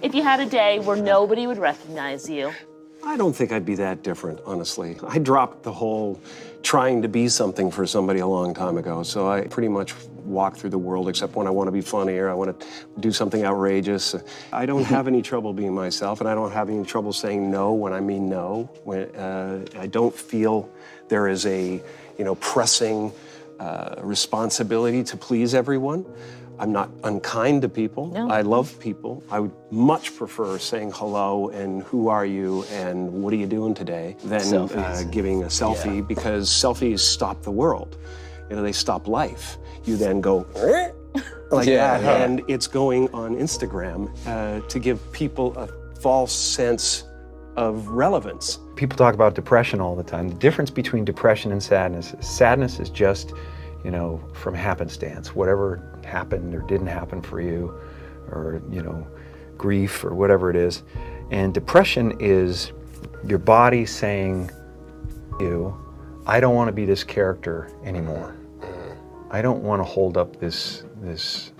If you had a day where nobody would recognize you? I don't think I'd be that different, honestly. I dropped the whole trying to be something for somebody a long time ago, so I pretty much walk through the world except when I want to be funny or I want to do something outrageous. I don't have any trouble being myself, and I don't have any trouble saying no when I mean no. I don't feel there is a, pressing responsibility to please everyone. I'm not unkind to people. No. I love people. I would much prefer saying hello and who are you and what are you doing today than giving a selfie, because selfies stop the world. They stop life. You then go like that, and it's going on Instagram to give people a false sense of relevance. People talk about depression all the time. The difference between depression and sadness is just, from happenstance. Whatever happened or didn't happen for you, or, grief or whatever it is. And depression is your body saying, I don't want to be this character anymore. I don't want to hold up this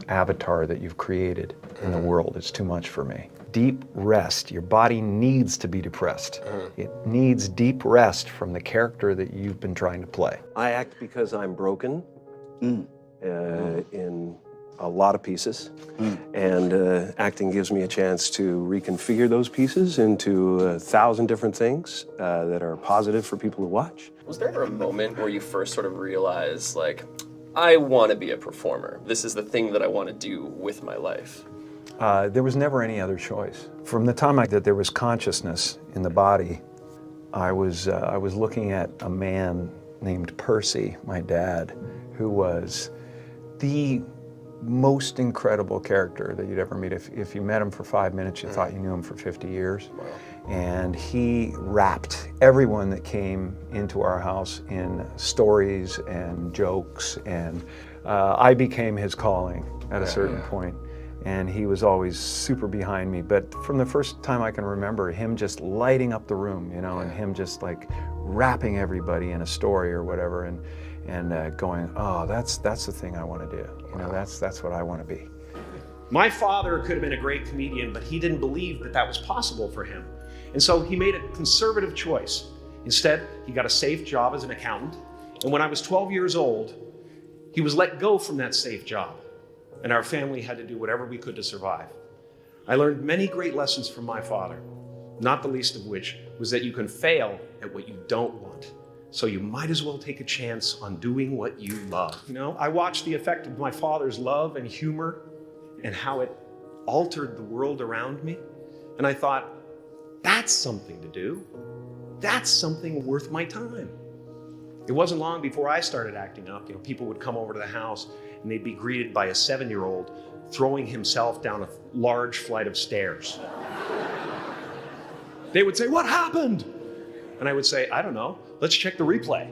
avatar that you've created in the world. It's too much for me. Deep rest. Your body needs to be depressed. It needs deep rest from the character that you've been trying to play. I act because I'm broken in a lot of pieces, and acting gives me a chance to reconfigure those pieces into 1,000 different things that are positive for people to watch. Was there ever a moment where you first sort of realized, I want to be a performer. This is the thing that I want to do with my life? There was never any other choice. From the time that there was consciousness in the body, I was looking at a man named Percy, my dad, who was the most incredible character that you'd ever meet. If you met him for 5 minutes, you thought you knew him for 50 years. Wow. And he wrapped everyone that came into our house in stories and jokes, and I became his calling at a certain point. And he was always super behind me. But from the first time I can remember, him just lighting up the room, and him just wrapping everybody in a story or whatever, and going, oh, that's the thing I want to do. That's what I want to be. My father could have been a great comedian, but he didn't believe that was possible for him. And so he made a conservative choice. Instead, he got a safe job as an accountant. And when I was 12 years old, he was let go from that safe job. And our family had to do whatever we could to survive. I learned many great lessons from my father, not the least of which was that you can fail at what you don't want. So you might as well take a chance on doing what you love. I watched the effect of my father's love and humor and how it altered the world around me. And I thought, that's something to do. That's something worth my time. It wasn't long before I started acting up. People would come over to the house and they'd be greeted by a 7-year-old throwing himself down a large flight of stairs. They would say, "What happened?" And I would say, "I don't know. Let's check the replay."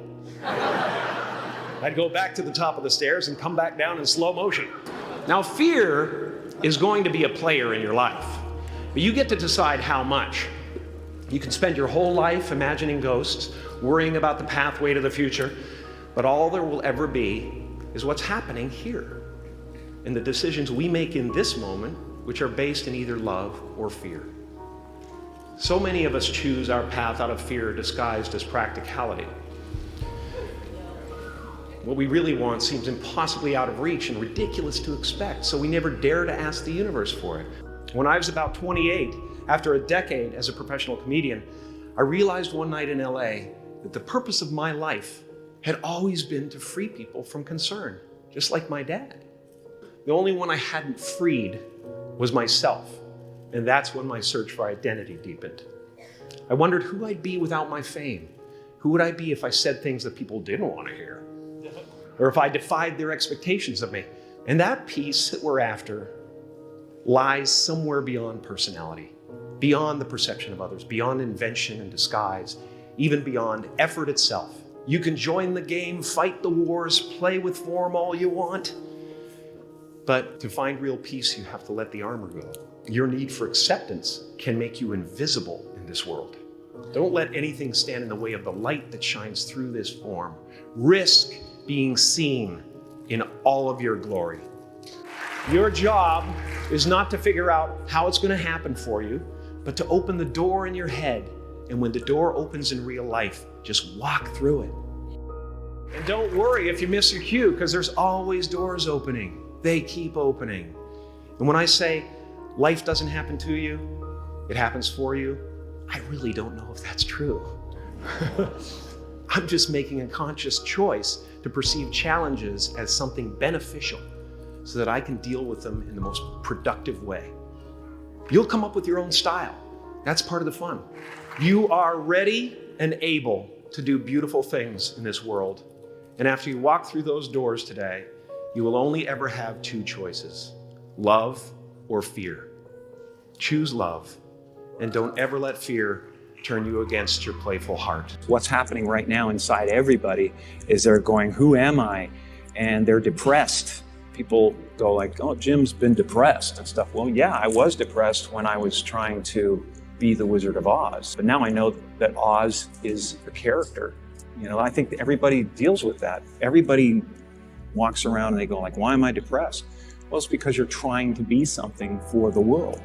I'd go back to the top of the stairs and come back down in slow motion. Now, fear is going to be a player in your life, but you get to decide how much. You can spend your whole life imagining ghosts, worrying about the pathway to the future, but all there will ever be is what's happening here, and the decisions we make in this moment, which are based in either love or fear. So many of us choose our path out of fear disguised as practicality. What we really want seems impossibly out of reach and ridiculous to expect, so we never dare to ask the universe for it. When I was about 28, after a decade as a professional comedian, I realized one night in LA that the purpose of my life had always been to free people from concern, just like my dad. The only one I hadn't freed was myself, and that's when my search for identity deepened. I wondered who I'd be without my fame. Who would I be if I said things that people didn't want to hear? Or if I defied their expectations of me? And that piece that we're after lies somewhere beyond personality, beyond the perception of others, beyond invention and disguise, even beyond effort itself. You can join the game, fight the wars, play with form all you want, but to find real peace, you have to let the armor go. Your need for acceptance can make you invisible in this world. Don't let anything stand in the way of the light that shines through this form. Risk being seen in all of your glory. Your job is not to figure out how it's going to happen for you, but to open the door in your head. And when the door opens in real life, just walk through it. And don't worry if you miss your cue, because there's always doors opening. They keep opening. And when I say life doesn't happen to you, it happens for you, I really don't know if that's true. I'm just making a conscious choice to perceive challenges as something beneficial so that I can deal with them in the most productive way. You'll come up with your own style. That's part of the fun. You are ready and able to do beautiful things in this world. And after you walk through those doors today, you will only ever have two choices: love or fear. Choose love, and don't ever let fear turn you against your playful heart. What's happening right now inside everybody is they're going, who am I? And they're depressed. People go like, oh, Jim's been depressed and stuff. Well, yeah, I was depressed when I was trying to be the Wizard of Oz. But now I know that Oz is a character. You know, I think everybody deals with that. Everybody walks around and they go like, why am I depressed? Well, it's because you're trying to be something for the world,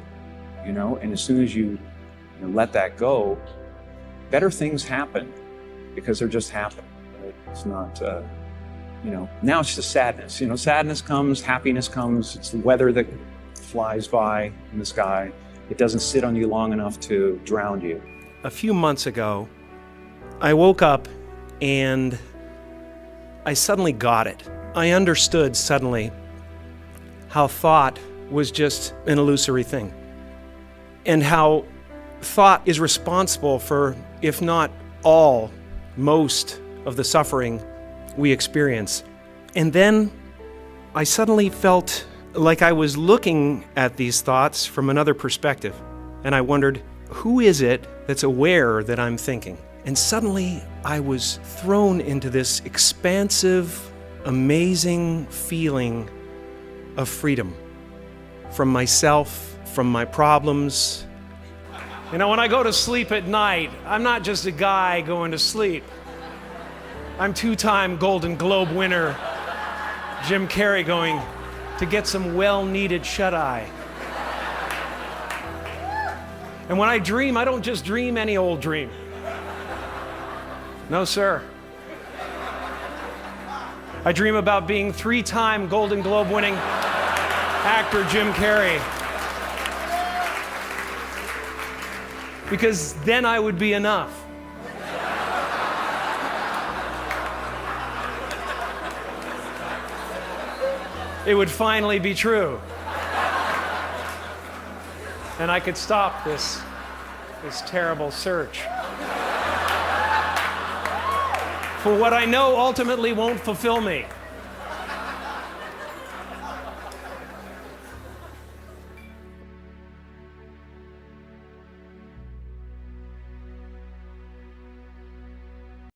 you know? And as soon as you let that go, better things happen because they're just happen. It's not, now it's just sadness. You know, sadness comes, happiness comes. It's the weather that flies by in the sky. It doesn't sit on you long enough to drown you. A few months ago, I woke up and I suddenly got it. I understood suddenly how thought was just an illusory thing, and how thought is responsible for, if not all, most of the suffering we experience. And then I suddenly felt like I was looking at these thoughts from another perspective. And I wondered, who is it that's aware that I'm thinking? And suddenly I was thrown into this expansive, amazing feeling of freedom from myself, from my problems. You know, when I go to sleep at night, I'm not just a guy going to sleep. I'm two-time Golden Globe winner Jim Carrey going to get some well-needed shut-eye. And when I dream, I don't just dream any old dream. No, sir. I dream about being three-time Golden Globe winning actor Jim Carrey. Because then I would be enough. It would finally be true. And I could stop this terrible search for what I know ultimately won't fulfill me.